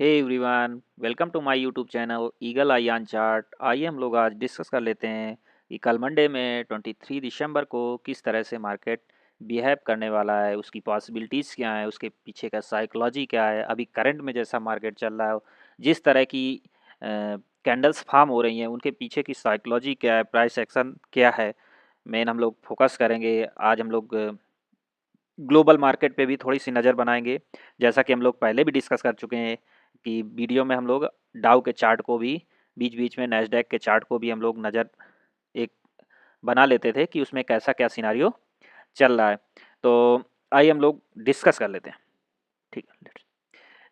Hey everyone, welcome to my YouTube channel Eagle Eye on Chart. आइए हम लोग आज डिस्कस कर लेते हैं कि कल मंडे में 23 दिसंबर को किस तरह से मार्केट बिहेव करने वाला है, उसकी पॉसिबिलिटीज़ क्या है, उसके पीछे का साइकोलॉजी क्या है। अभी करंट में जैसा मार्केट चल रहा है, जिस तरह की कैंडल्स फार्म हो रही हैं, उनके पीछे की साइकोलॉजी क्या है, प्राइस एक्शन क्या है, मेन हम लोग फोकस करेंगे। आज हम लोग ग्लोबल मार्केट पे भी थोड़ी सी नज़र बनाएंगे, जैसा कि हम लोग पहले भी डिस्कस कर चुके हैं कि वीडियो में हम लोग डाउ के चार्ट को भी, बीच बीच में नैस्डैक के चार्ट को भी हम लोग नज़र एक बना लेते थे कि उसमें कैसा क्या सिनारियो चल रहा है। तो आइए हम लोग डिस्कस कर लेते हैं। ठीक है,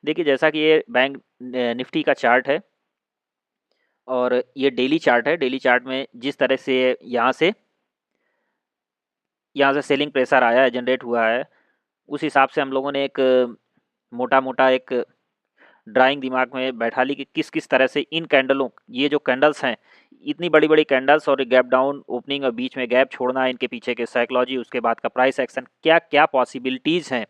देखिए जैसा कि ये बैंक निफ्टी का चार्ट है और ये डेली चार्ट है। डेली चार्ट में जिस तरह से यहाँ से सेलिंग प्रेशर आया है, जनरेट हुआ है, उस हिसाब से हम लोगों ने एक मोटा मोटा एक ड्राइंग दिमाग में बैठा ली कि किस किस तरह से इन कैंडलों, ये जो कैंडल्स हैं, इतनी बड़ी बड़ी कैंडल्स और गैप डाउन ओपनिंग और बीच में गैप छोड़ना, इनके पीछे के साइकोलॉजी, उसके बाद का प्राइस एक्शन, क्या क्या पॉसिबिलिटीज़ हैं,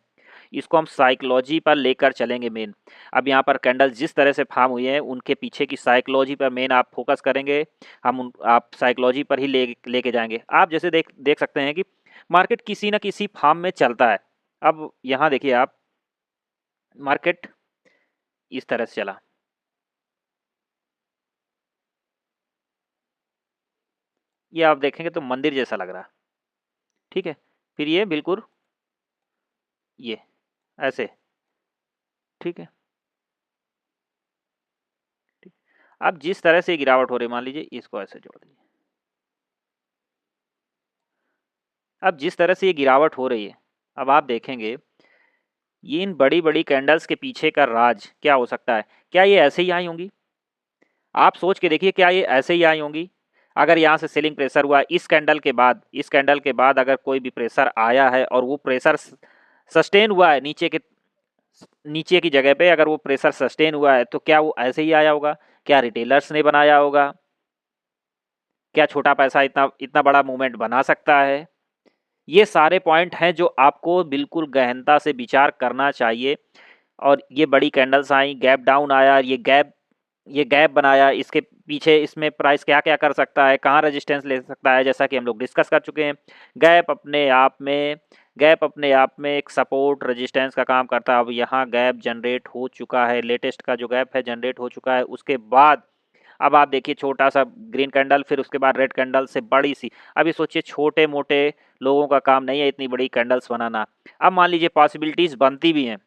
इसको हम साइकोलॉजी पर लेकर चलेंगे मेन। अब यहाँ पर कैंडल्स जिस तरह से फार्म हुई हैं, उनके पीछे की साइकोलॉजी पर मेन आप फोकस करेंगे। आप साइकोलॉजी पर ही लेके जाएंगे। आप जैसे देख देख सकते हैं कि मार्केट किसी न किसी फार्म में चलता है। अब यहाँ देखिए आप, मार्केट इस तरह से चला, ये आप देखेंगे तो मंदिर जैसा लग रहा है। ठीक है, फिर ये बिल्कुल ये ऐसे। ठीक है, ठीक। अब जिस तरह से गिरावट हो रही है, मान लीजिए इसको ऐसे जोड़ दीजिए। अब जिस तरह से ये गिरावट हो रही है, अब आप देखेंगे ये इन बड़ी बड़ी कैंडल्स के पीछे का राज क्या हो सकता है। क्या ये ऐसे ही आई होंगी? आप सोच के देखिए, क्या ये ऐसे ही आई होंगी? अगर यहाँ से सेलिंग प्रेशर हुआ, इस कैंडल के बाद अगर कोई भी प्रेशर आया है और वो प्रेशर सस्टेन हुआ है, नीचे की जगह पे अगर वो प्रेशर सस्टेन हुआ है, तो क्या वो ऐसे ही आया होगा? क्या रिटेलर्स ने बनाया होगा? क्या छोटा पैसा इतना इतना बड़ा मूवमेंट बना सकता है? ये सारे पॉइंट हैं जो आपको बिल्कुल गहनता से विचार करना चाहिए। और ये बड़ी कैंडल्स आई, गैप डाउन आया, ये गैप बनाया, इसके पीछे इसमें प्राइस क्या क्या कर सकता है, कहाँ रेजिस्टेंस ले सकता है, जैसा कि हम लोग डिस्कस कर चुके हैं। गैप अपने आप में गैप अपने आप में एक सपोर्ट रेजिस्टेंस का काम करता है। अब यहाँ गैप जनरेट हो चुका है, लेटेस्ट का जो गैप है जनरेट हो चुका है। उसके बाद अब आप देखिए छोटा सा ग्रीन कैंडल, फिर उसके बाद रेड कैंडल से बड़ी सी। अभी सोचिए छोटे मोटे लोगों का काम नहीं है इतनी बड़ी कैंडल्स बनाना। अब मान लीजिए पॉसिबिलिटीज़ बनती भी हैं,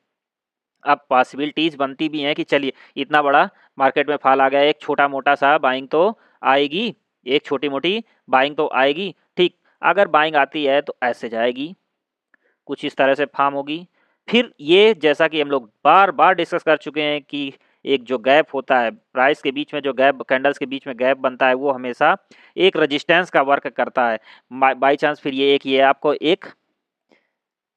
अब पॉसिबिलिटीज़ बनती भी हैं कि चलिए इतना बड़ा मार्केट में फॉल आ गया, एक छोटा मोटा सा बाइंग तो आएगी, एक छोटी मोटी बाइंग तो आएगी। ठीक, अगर बाइंग आती है तो ऐसे जाएगी, कुछ इस तरह से फार्म होगी। फिर ये जैसा कि हम लोग बार बार डिस्कस कर चुके हैं कि एक जो गैप होता है प्राइस के बीच में, जो गैप कैंडल्स के बीच में गैप बनता है, वो हमेशा एक रेजिस्टेंस का वर्क करता है। बाई चांस फिर ये आपको एक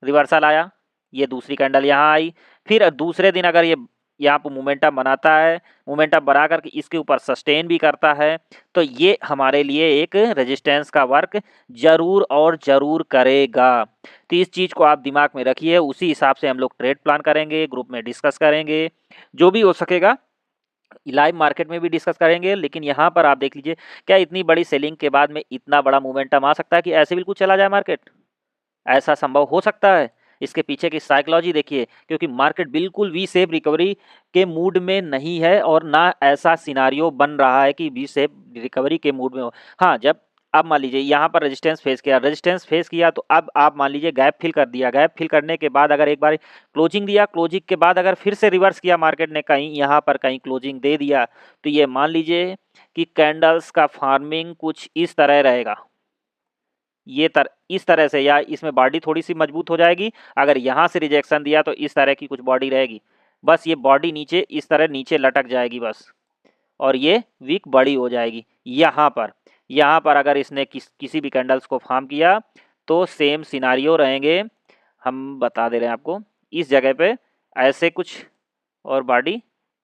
रिवर्सल आया, ये दूसरी कैंडल यहाँ आई, फिर दूसरे दिन अगर ये यहाँ पर मोमेंटम बनाता है, मोमेंटम बना करके इसके ऊपर सस्टेन भी करता है, तो ये हमारे लिए एक रेजिस्टेंस का वर्क जरूर और जरूर करेगा। तो इस चीज़ को आप दिमाग में रखिए, उसी हिसाब से हम लोग ट्रेड प्लान करेंगे, ग्रुप में डिस्कस करेंगे, जो भी हो सकेगा लाइव मार्केट में भी डिस्कस करेंगे। लेकिन यहाँ पर आप देख लीजिए, क्या इतनी बड़ी सेलिंग के बाद में इतना बड़ा मोमेंटम आ सकता है कि ऐसे बिल्कुल चला जाए मार्केट? ऐसा संभव हो सकता है? इसके पीछे की साइकोलॉजी देखिए, क्योंकि मार्केट बिल्कुल वी शेप रिकवरी के मूड में नहीं है और ना ऐसा सिनारियो बन रहा है कि वी शेप रिकवरी के मूड में हो। हाँ, जब अब मान लीजिए यहाँ पर रेजिस्टेंस फेस किया, तो अब आप मान लीजिए गैप फिल कर दिया, गैप फिल करने के बाद अगर एक बार क्लोजिंग दिया, क्लोजिंग के बाद अगर फिर से रिवर्स किया मार्केट ने, कहीं यहाँ पर कहीं क्लोजिंग दे दिया, तो ये मान लीजिए कि कैंडल्स का फार्मिंग कुछ इस तरह रहेगा। इस तरह से, या इसमें बॉडी थोड़ी सी मजबूत हो जाएगी। अगर यहाँ से रिजेक्शन दिया तो इस तरह की कुछ बॉडी रहेगी, बस ये बॉडी नीचे इस तरह नीचे लटक जाएगी बस, और ये वीक बड़ी हो जाएगी। यहाँ पर अगर इसने किसी भी कैंडल्स को फॉर्म किया, तो सेम सिनारियो रहेंगे। हम बता दे रहे हैं आपको, इस जगह पे ऐसे कुछ और बॉडी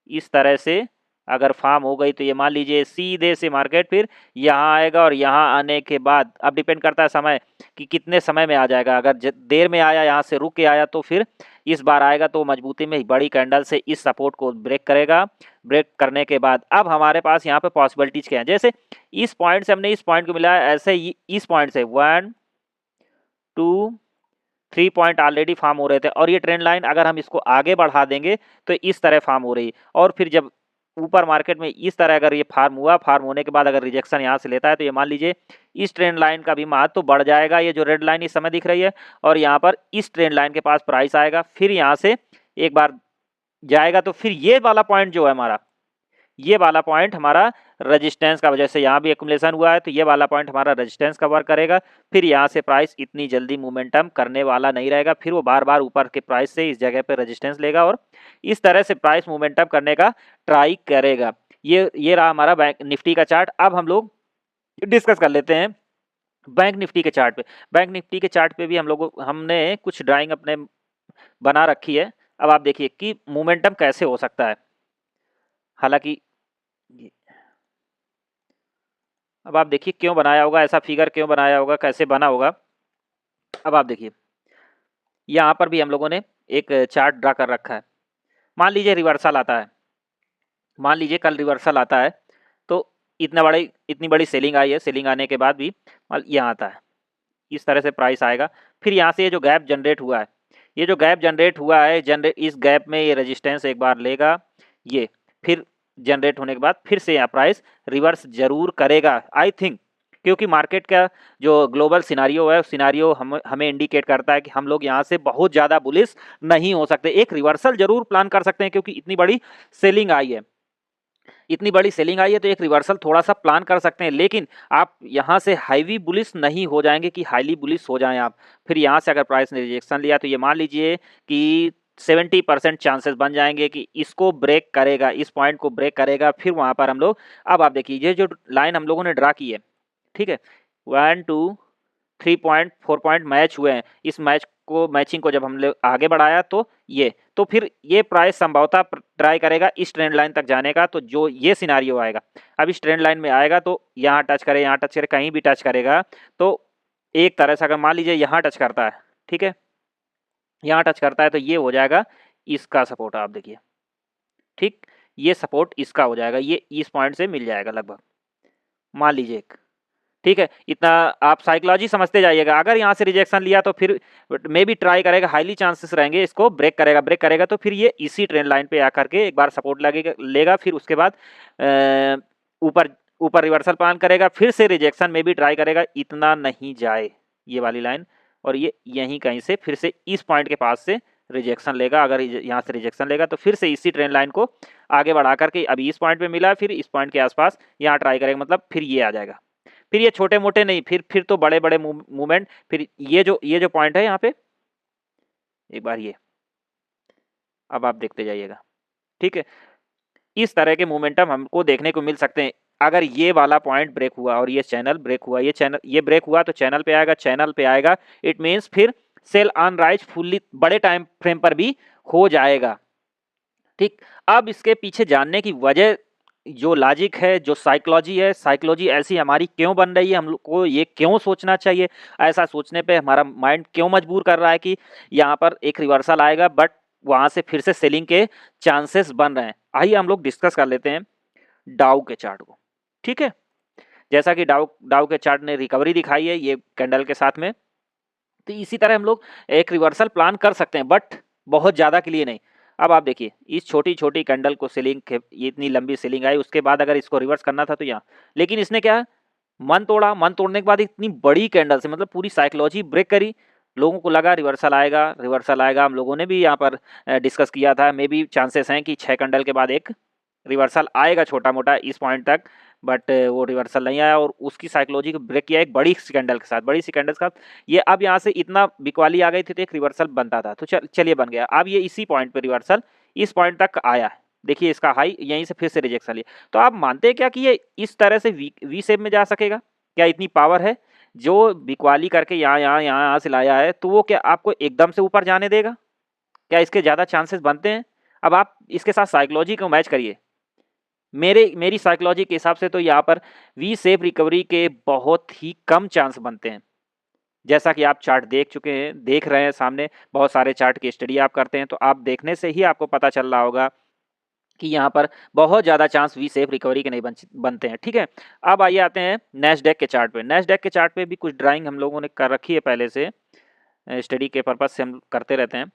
इस तरह से अगर फार्म हो गई, तो ये मान लीजिए सीधे से मार्केट फिर यहाँ आएगा, और यहाँ आने के बाद अब डिपेंड करता है समय कि कितने समय में आ जाएगा। अगर देर में आया, यहाँ से रुक के आया, तो फिर इस बार आएगा तो मजबूती में बड़ी कैंडल से इस सपोर्ट को ब्रेक करेगा। ब्रेक करने के बाद अब हमारे पास यहाँ पे पॉसिबिलिटीज क्या है, जैसे इस पॉइंट से हमने इस पॉइंट को मिला, ऐसे ही इस पॉइंट से 1 2 3 पॉइंट ऑलरेडी फॉर्म हो रहे थे, और ये ट्रेंड लाइन अगर हम इसको आगे बढ़ा देंगे तो इस तरह फॉर्म हो रही, और फिर जब ऊपर मार्केट में इस तरह अगर ये फार्म हुआ, फार्म होने के बाद अगर रिजेक्शन यहाँ से लेता है तो ये मान लीजिए इस ट्रेंड लाइन का भी महत्व तो बढ़ जाएगा। ये जो रेड लाइन इस समय दिख रही है, और यहाँ पर इस ट्रेंड लाइन के पास प्राइस आएगा, फिर यहाँ से एक बार जाएगा तो फिर ये वाला पॉइंट जो है हमारा, ये वाला पॉइंट हमारा रेजिस्टेंस का, वजह से यहाँ भी एक्युमुलेशन हुआ है तो ये वाला पॉइंट हमारा रेजिस्टेंस का वर्क करेगा। फिर यहाँ से प्राइस इतनी जल्दी मोमेंटम करने वाला नहीं रहेगा, फिर वो बार बार ऊपर के प्राइस से इस जगह पे रेजिस्टेंस लेगा और इस तरह से प्राइस मोमेंटम करने का ट्राई करेगा। ये रहा हमारा बैंक निफ्टी का चार्ट। अब हम लोग डिस्कस कर लेते हैं बैंक निफ्टी के चार्ट पे। बैंक निफ्टी के चार्ट पे भी हमने कुछ ड्राइंग अपने बना रखी है। अब आप देखिए कि मोमेंटम कैसे हो सकता है। हालांकि अब आप देखिए क्यों बनाया होगा, ऐसा फिगर क्यों बनाया होगा, कैसे बना होगा। अब आप देखिए यहाँ पर भी हम लोगों ने एक चार्ट ड्रा कर रखा है। मान लीजिए रिवर्सल आता है, मान लीजिए कल रिवर्सल आता है तो इतनी बड़ी सेलिंग आई है, सेलिंग आने के बाद भी यहाँ आता है, इस तरह से प्राइस आएगा। फिर यहाँ से ये जो गैप जनरेट हुआ है, ये जो गैप जनरेट हुआ है, इस गैप में ये रेजिस्टेंस एक बार लेगा, ये फिर जनरेट होने के बाद फिर से यहाँ प्राइस रिवर्स जरूर करेगा आई थिंक, क्योंकि मार्केट का जो ग्लोबल सिनारियो है, सिनारियो हमें इंडिकेट करता है कि हम लोग यहाँ से बहुत ज़्यादा बुलिश नहीं हो सकते। एक रिवर्सल जरूर प्लान कर सकते हैं क्योंकि इतनी बड़ी सेलिंग आई है, इतनी बड़ी सेलिंग आई है तो एक रिवर्सल थोड़ा सा प्लान कर सकते हैं, लेकिन आप यहाँ से हाईवी बुलिश नहीं हो जाएंगे कि हाईली बुलिश हो जाएं आप। फिर यहाँ से अगर प्राइस ने रिजेक्शन लिया तो ये मान लीजिए कि 70% चांसेस बन जाएंगे कि इसको ब्रेक करेगा, इस पॉइंट को ब्रेक करेगा। फिर वहाँ पर हम लोग, अब आप देखिए ये जो लाइन हम लोगों ने ड्रा की है, ठीक है, 1 2 3 पॉइंट 4 पॉइंट मैच हुए हैं, इस मैचिंग को जब हम लोग आगे बढ़ाया तो फिर ये प्राइस संभवतः ट्राई करेगा इस ट्रेंड लाइन तक जाने का। तो जो ये सिनारियो आएगा, अब इस ट्रेंड लाइन में आएगा तो यहाँ टच करे, यहाँ टच करे, कहीं भी टच करेगा तो एक तरह से अगर मान लीजिए यहाँ टच करता है, ठीक है, यहाँ टच करता है तो ये हो जाएगा इसका सपोर्ट। आप देखिए, ठीक, ये सपोर्ट इसका हो जाएगा, ये इस पॉइंट से मिल जाएगा लगभग, मान लीजिए एक, ठीक है। इतना आप साइकोलॉजी समझते जाइएगा। अगर यहाँ से रिजेक्शन लिया तो फिर मे भी ट्राई करेगा, हाईली चांसेस रहेंगे इसको ब्रेक करेगा तो फिर ये इसी ट्रेंड लाइन पे आकर के एक बार सपोर्ट लेगा, फिर उसके बाद ऊपर रिवर्सल प्लान करेगा, फिर से रिजेक्शन में भी ट्राई करेगा, इतना नहीं जाए ये वाली लाइन, और ये यहीं कहीं से फिर से इस पॉइंट के पास से रिजेक्शन लेगा। अगर यहाँ से रिजेक्शन लेगा तो फिर से इसी ट्रेंड लाइन को आगे बढ़ा करके, अभी इस पॉइंट पे मिला, फिर इस पॉइंट के आसपास यहाँ ट्राई करेगा, मतलब फिर ये आ जाएगा। फिर ये छोटे मोटे नहीं, फिर तो बड़े बड़े मूवमेंट। फिर ये जो पॉइंट है यहाँ पे, एक बार ये, अब आप देखते जाइएगा, ठीक है, इस तरह के मोमेंटम हमको देखने को मिल सकते हैं। अगर ये वाला पॉइंट ब्रेक हुआ और ये चैनल ब्रेक हुआ, ये ब्रेक हुआ तो चैनल पे आएगा, इट मीन्स फिर सेल ऑन राइज फुल्ली बड़े टाइम फ्रेम पर भी हो जाएगा, ठीक। अब इसके पीछे जानने की वजह, जो लॉजिक है, जो साइकोलॉजी है, साइकोलॉजी ऐसी हमारी क्यों बन रही है, हम लोग को ये क्यों सोचना चाहिए, ऐसा सोचने पे हमारा माइंड क्यों मजबूर कर रहा है कि यहाँ पर एक रिवर्सल आएगा बट वहाँ से फिर से सेलिंग के चांसेस बन रहे हैं। आइए हम लोग डिस्कस कर लेते हैं डाउ के चार्ट को, ठीक है। जैसा कि डाउ के चार्ट ने रिकवरी दिखाई है ये कैंडल के साथ में, तो इसी तरह हम लोग एक रिवर्सल प्लान कर सकते हैं बट बहुत ज़्यादा के लिए नहीं। अब आप देखिए इस छोटी छोटी कैंडल को सेलिंग के, ये इतनी लंबी सेलिंग आई, उसके बाद अगर इसको रिवर्स करना था तो यहाँ, लेकिन इसने क्या, मन तोड़ा, मन तोड़ने के बाद इतनी बड़ी कैंडल से, मतलब पूरी साइकोलॉजी ब्रेक करी। लोगों को लगा रिवर्सल आएगा, हम लोगों ने भी यहाँ पर डिस्कस किया था, मे बी चांसेस हैं कि 6 कैंडल के बाद एक रिवर्सल आएगा छोटा मोटा इस पॉइंट तक, बट वो रिवर्सल नहीं आया और उसकी साइकोलॉजी को ब्रेक किया एक बड़ी सी कैंडल के साथ। ये अब यहाँ से इतना बिकवाली आ गई थी तो एक रिवर्सल बनता था, तो चलिए बन गया। अब ये इसी पॉइंट पे रिवर्सल इस पॉइंट तक आया है, देखिए इसका हाई, यहीं से फिर से रिजेक्शन लिया। तो आप मानते हैं क्या कि ये इस तरह से वी शेप में जा सकेगा? क्या इतनी पावर है? जो बिकवाली करके यहाँ से लाया है तो वो क्या आपको एकदम से ऊपर जाने देगा? क्या इसके ज़्यादा चांसेस बनते हैं? अब आप इसके साथ साइकोलॉजी को मैच करिए। मेरी साइकोलॉजी के हिसाब से तो यहाँ पर वी शेप रिकवरी के बहुत ही कम चांस बनते हैं, जैसा कि आप चार्ट देख चुके हैं, देख रहे हैं सामने, बहुत सारे चार्ट की स्टडी आप करते हैं, तो आप देखने से ही आपको पता चल रहा होगा कि यहाँ पर बहुत ज़्यादा चांस वी शेप रिकवरी के नहीं बनते हैं। ठीक है, अब आइए आते हैं नेस्डेक के चार्ट पे। नेस्डेक के चार्ट पे भी कुछ ड्राइंग हम लोगों ने कर रखी है पहले से, स्टडी के पर्पज़ से हम करते रहते हैं।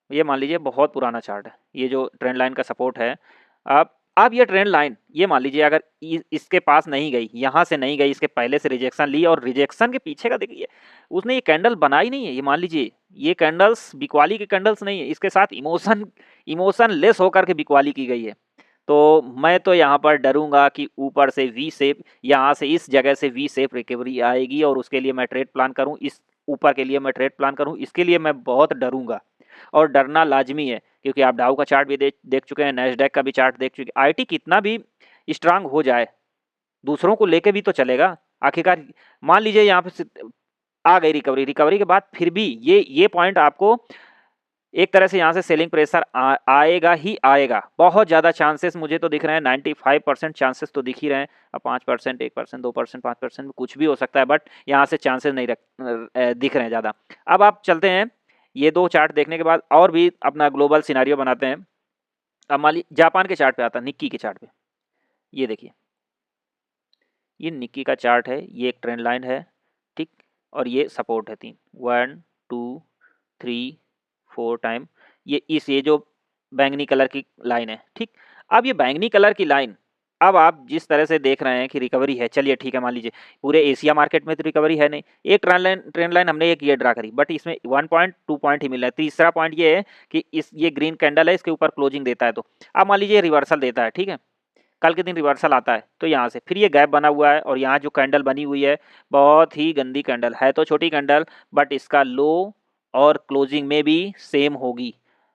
ये मान लीजिए बहुत पुराना चार्ट है, ये जो ट्रेंड लाइन का सपोर्ट है। अब ये ट्रेंड लाइन, ये मान लीजिए अगर इसके पास नहीं गई, यहाँ से नहीं गई, इसके पहले से रिजेक्शन ली, और रिजेक्शन के पीछे का देखिए उसने ये कैंडल बनाई नहीं है। ये मान लीजिए ये कैंडल्स बिकवाली के कैंडल्स नहीं है, इसके साथ इमोशन लेस होकर के बिकवाली की गई है। तो मैं तो यहाँ पर डरूंगा कि ऊपर से वी शेप, यहाँ से इस जगह से वी शेप रिकवरी आएगी, और उसके लिए मैं ट्रेड प्लान करूँ, इस ऊपर के लिए मैं ट्रेड प्लान करूँ, इसके लिए मैं बहुत डरूंगा। और डरना लाजमी है, क्योंकि आप डाउ का चार्ट भी देख चुके हैं, नेस्डेक का भी चार्ट देख चुके हैं। आईटी कितना भी स्ट्रांग हो जाए, दूसरों को लेके भी तो चलेगा आखिरकार। मान लीजिए यहाँ पे आ गई रिकवरी, रिकवरी के बाद फिर भी ये पॉइंट आपको एक तरह से यहाँ से सेलिंग प्रेशर आएगा ही आएगा। बहुत ज़्यादा चांसेस मुझे तो दिख रहे हैं, 95% चांसेस तो दिख ही रहे हैं। अब 5%, 1%, 2%, 5% कुछ भी हो सकता है, बट यहाँ से चांसेस नहीं दिख रहे हैं ज़्यादा। अब आप चलते हैं, ये दो चार्ट देखने के बाद और भी अपना ग्लोबल सिनारियो बनाते हैं। अब मान लीजिए जापान के चार्ट पे आता है, निक्की के चार्ट पे। ये देखिए, ये निक्की का चार्ट है, ये एक ट्रेंड लाइन है, ठीक, और ये सपोर्ट है 3, 1 2 3 4 टाइम। ये जो बैंगनी कलर की लाइन है, ठीक। अब ये बैंगनी कलर की लाइन, अब आप जिस तरह से देख रहे हैं कि रिकवरी है, चलिए ठीक है, मान लीजिए पूरे एशिया मार्केट में तो रिकवरी है नहीं। एक ट्रेंड लाइन हमने एक ये ड्रा करी, बट इसमें 1 पॉइंट 2 पॉइंट ही मिल रहा है। तीसरा पॉइंट ये है कि ये ग्रीन कैंडल है, इसके ऊपर क्लोजिंग देता है, तो अब मान लीजिए रिवर्सल देता है, ठीक है, कल के दिन रिवर्सल आता है, तो यहाँ से फिर ये गैप बना हुआ है, और यहाँ जो कैंडल बनी हुई है बहुत ही गंदी कैंडल है, तो छोटी कैंडल, बट इसका लो और क्लोजिंग में भी सेम होगी।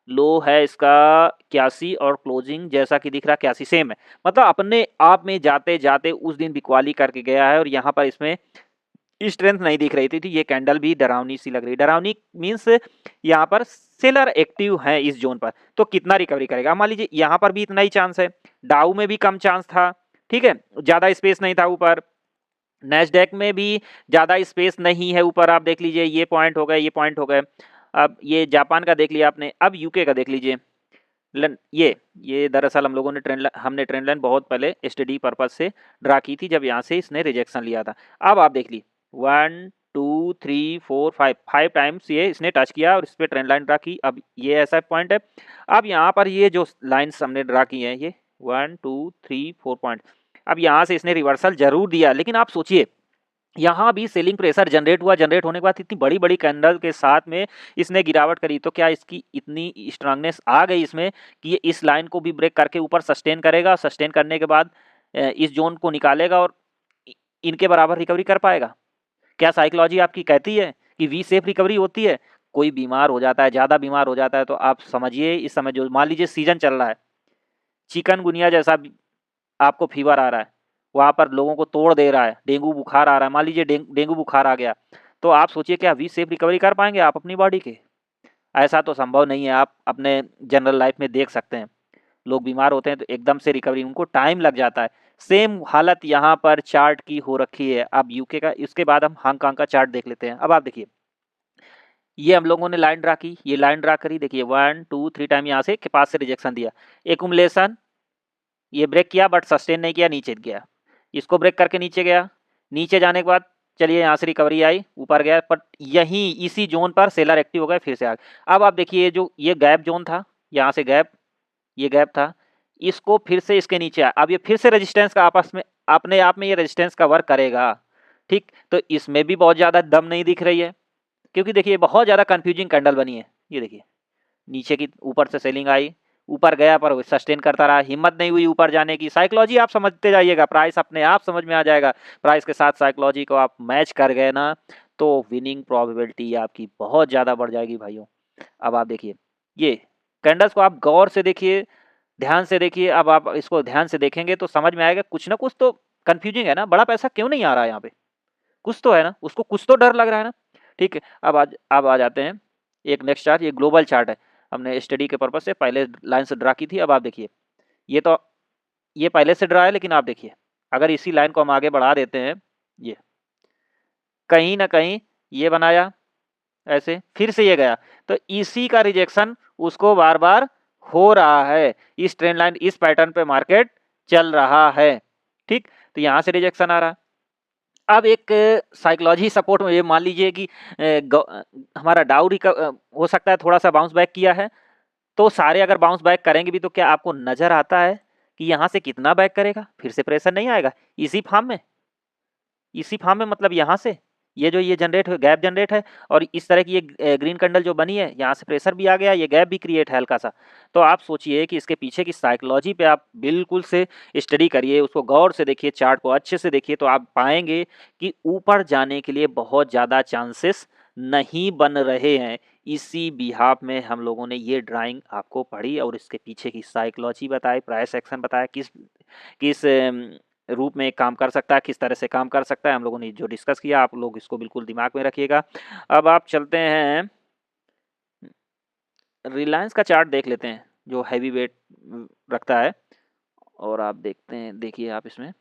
लो है इसका 81 और क्लोजिंग जैसा कि दिख रहा 81 सेम है। मतलब अपने आप में जाते जाते उस दिन बिकवाली करके गया है, और यहाँ पर इसमें स्ट्रेंथ नहीं दिख रही थी। ये कैंडल भी डरावनी सी लग रही, डरावनी मीन्स यहाँ पर सेलर एक्टिव है इस जोन पर, तो कितना रिकवरी करेगा। मान लीजिए यहाँ पर भी इतना ही चांस है, डाउ में भी कम चांस था, ठीक है, ज्यादा स्पेस नहीं था ऊपर, नेस्डेक में भी ज्यादा स्पेस नहीं है ऊपर। आप देख लीजिए, ये पॉइंट हो गए, ये पॉइंट हो गए। अब ये जापान का देख लिया आपने, अब यूके का देख लीजिए। ये दरअसल हम लोगों ने हमने ट्रेंड लाइन बहुत पहले स्टडी पर्पज से ड्रा की थी, जब यहाँ से इसने रिजेक्शन लिया था। अब आप देख ली 1 2 3 4 5 टाइम्स ये इसने टच किया, और इस पर ट्रेंड लाइन ड्रा की। अब ये ऐसा पॉइंट है, अब यहाँ पर ये जो लाइन्स हमने ड्रा की हैं, ये 1 2 3 4 पॉइंट, अब यहाँ से इसने रिवर्सल जरूर दिया, लेकिन आप सोचिए यहाँ भी सेलिंग प्रेशर जनरेट हुआ, जनरेट होने के बाद इतनी बड़ी बड़ी कैंडल के साथ में इसने गिरावट करी, तो क्या इसकी इतनी स्ट्रांगनेस आ गई इसमें कि ये इस लाइन को भी ब्रेक करके ऊपर सस्टेन करेगा, सस्टेन करने के बाद इस जोन को निकालेगा और इनके बराबर रिकवरी कर पाएगा। क्या साइकोलॉजी आपकी कहती है कि वी शेप रिकवरी होती है? कोई बीमार हो जाता है, ज़्यादा बीमार हो जाता है, तो आप समझिए इस समय जो मान लीजिए सीजन चल रहा है, चिकनगुनिया जैसा आपको फीवर आ रहा है, वहाँ पर लोगों को तोड़ दे रहा है, डेंगू बुखार आ रहा है, मान लीजिए डेंगू बुखार आ गया, तो आप सोचिए क्या वी शेप रिकवरी कर पाएंगे आप अपनी बॉडी के? ऐसा तो संभव नहीं है। आप अपने जनरल लाइफ में देख सकते हैं, लोग बीमार होते हैं तो एकदम से रिकवरी उनको टाइम लग जाता है। सेम हालत यहाँ पर चार्ट की हो रखी है। अब यूके का, इसके बाद हम हांगकांग का चार्ट देख लेते हैं। अब आप देखिए, ये हम लोगों ने लाइन ड्रा की, ये लाइन ड्रा करी, देखिए 1 2 3 टाइम यहाँ से के पास से रिजेक्शन दिया, एकुमुलेशन, ये ब्रेक किया बट सस्टेन नहीं किया, नीचे गया, इसको ब्रेक करके नीचे गया, नीचे जाने के बाद चलिए यहाँ से रिकवरी आई, ऊपर गया, बट यहीं इसी जोन पर सेलर एक्टिव हो गए, फिर से आ गए। अब आप देखिए जो ये गैप जोन था, यहाँ से गैप, ये गैप था, इसको फिर से इसके नीचे आया, अब ये फिर से रेजिस्टेंस का आपस में अपने आप में ये रेजिस्टेंस का वर्क करेगा, ठीक। तो इसमें भी बहुत ज़्यादा दम नहीं दिख रही है, क्योंकि देखिए बहुत ज़्यादा कंफ्यूजिंग कैंडल बनी है। ये देखिए नीचे की ऊपर से सेलिंग आई, ऊपर गया पर सस्टेन करता रहा, हिम्मत नहीं हुई ऊपर जाने की। साइकोलॉजी आप समझते जाइएगा, प्राइस अपने आप समझ में आ जाएगा। प्राइस के साथ साइकोलॉजी को आप मैच कर गए ना, तो विनिंग प्रोबेबिलिटी आपकी बहुत ज़्यादा बढ़ जाएगी भाइयों। अब आप देखिए, ये कैंडल्स को आप गौर से देखिए, ध्यान से देखिए। अब आप इसको ध्यान से देखेंगे तो समझ में आएगा कुछ ना कुछ तो कंफ्यूजिंग है ना, बड़ा पैसा क्यों नहीं आ रहा है यहाँ पे, कुछ तो है ना, उसको कुछ तो डर लग रहा है ना, ठीक है। अब आ जाते हैं एक नेक्स्ट चार्ट, ये ग्लोबल चार्ट है, हमने स्टडी के पर्पज से पहले लाइन से ड्रा की थी। अब आप देखिए, ये तो ये पहले से ड्रा है, लेकिन आप देखिए अगर इसी लाइन को हम आगे बढ़ा देते हैं, ये कहीं ना कहीं ये बनाया ऐसे, फिर से ये गया, तो इसी का रिजेक्शन उसको बार बार हो रहा है। इस ट्रेंड लाइन, इस पैटर्न पे मार्केट चल रहा है, ठीक। तो यहां से रिजेक्शन आ रहा है। अब एक साइकोलॉजी सपोर्ट में ये मान लीजिए कि हमारा डाउ हो सकता है थोड़ा सा बाउंस बैक किया है, तो सारे अगर बाउंस बैक करेंगे भी तो क्या आपको नजर आता है कि यहाँ से कितना बैक करेगा? फिर से प्रेशर नहीं आएगा इसी फॉर्म में, इसी फॉर्म में, मतलब यहाँ से ये जनरेट है, गैप जनरेट है, और इस तरह की ये ग्रीन कैंडल जो बनी है, यहाँ से प्रेशर भी आ गया, ये गैप भी क्रिएट है हल्का सा। तो आप सोचिए कि इसके पीछे की साइकोलॉजी पे आप बिल्कुल से स्टडी करिए, उसको गौर से देखिए, चार्ट को अच्छे से देखिए, तो आप पाएंगे कि ऊपर जाने के लिए बहुत ज़्यादा चांसेस नहीं बन रहे हैं। इसी बिहाफ में हम लोगों ने ये ड्राइंग आपको पढ़ी और इसके पीछे की साइकोलॉजी बताई, प्राइस एक्शन बताया, किस किस रूप में काम कर सकता है, किस तरह से काम कर सकता है, हम लोगों ने जो डिस्कस किया, आप लोग इसको बिल्कुल दिमाग में रखिएगा। अब आप चलते हैं रिलायंस का चार्ट देख लेते हैं, जो हैवी वेट रखता है, और आप देखते हैं, देखिए आप इसमें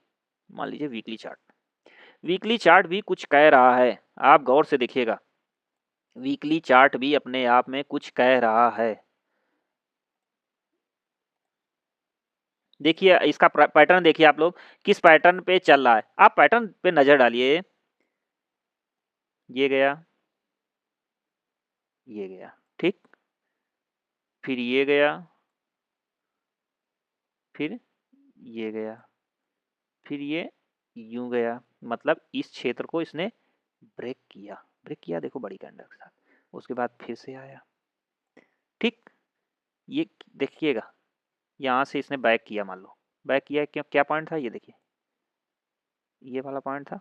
मान लीजिए वीकली चार्ट भी कुछ कह रहा है, आप गौर से देखिएगा, वीकली चार्ट भी अपने आप में कुछ कह रहा है। देखिए इसका पैटर्न देखिए आप लोग, किस पैटर्न पे चल रहा है, आप पैटर्न पे नजर डालिए। ये गया, ये गया, ठीक, फिर ये गया, फिर ये गया, फिर ये यूं गया, मतलब इस क्षेत्र को इसने ब्रेक किया, देखो बड़ी कैंडल के साथ, उसके बाद फिर से आया, ठीक। ये देखिएगा, यहाँ से इसने बैक किया, मान लो बैक किया, क्या क्या पॉइंट था, ये देखिए, ये वाला पॉइंट था।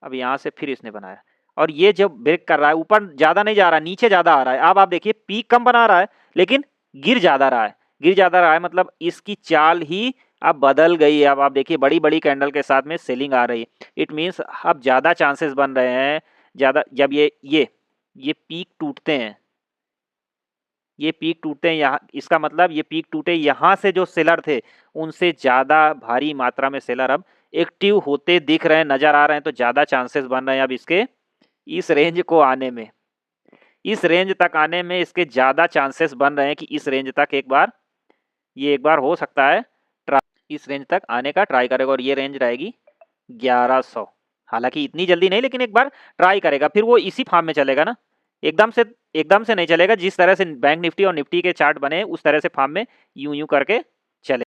अब यहाँ से फिर इसने बनाया, और ये जब ब्रेक कर रहा है, ऊपर ज्यादा नहीं जा रहा, नीचे ज्यादा आ रहा है। अब आप देखिए पीक कम बना रहा है, लेकिन गिर ज्यादा रहा है, मतलब इसकी चाल ही अब बदल गई है। अब आप देखिए बड़ी बड़ी कैंडल के साथ में सेलिंग आ रही है, इट मीन्स अब ज्यादा चांसेस बन रहे हैं, ज्यादा, जब ये पीक टूटते हैं, ये पीक टूटते हैं यहाँ, इसका मतलब ये पीक टूटे, यहाँ से जो सेलर थे उनसे ज़्यादा भारी मात्रा में सेलर अब एक्टिव होते दिख रहे हैं, नज़र आ रहे हैं, तो ज़्यादा चांसेस बन रहे हैं अब इसके इस रेंज को आने में, इस रेंज तक आने में इसके ज़्यादा चांसेस बन रहे हैं कि इस रेंज तक एक बार हो सकता है इस रेंज तक आने का ट्राई करेगा, और ये रेंज रहेगी 1100। हालांकि इतनी जल्दी नहीं, लेकिन एक बार ट्राई करेगा, फिर वो इसी फॉर्म में चलेगा ना, एकदम से नहीं चलेगा। जिस तरह से बैंक निफ्टी और निफ्टी के चार्ट बने उस तरह से फॉर्म में यूं यूं करके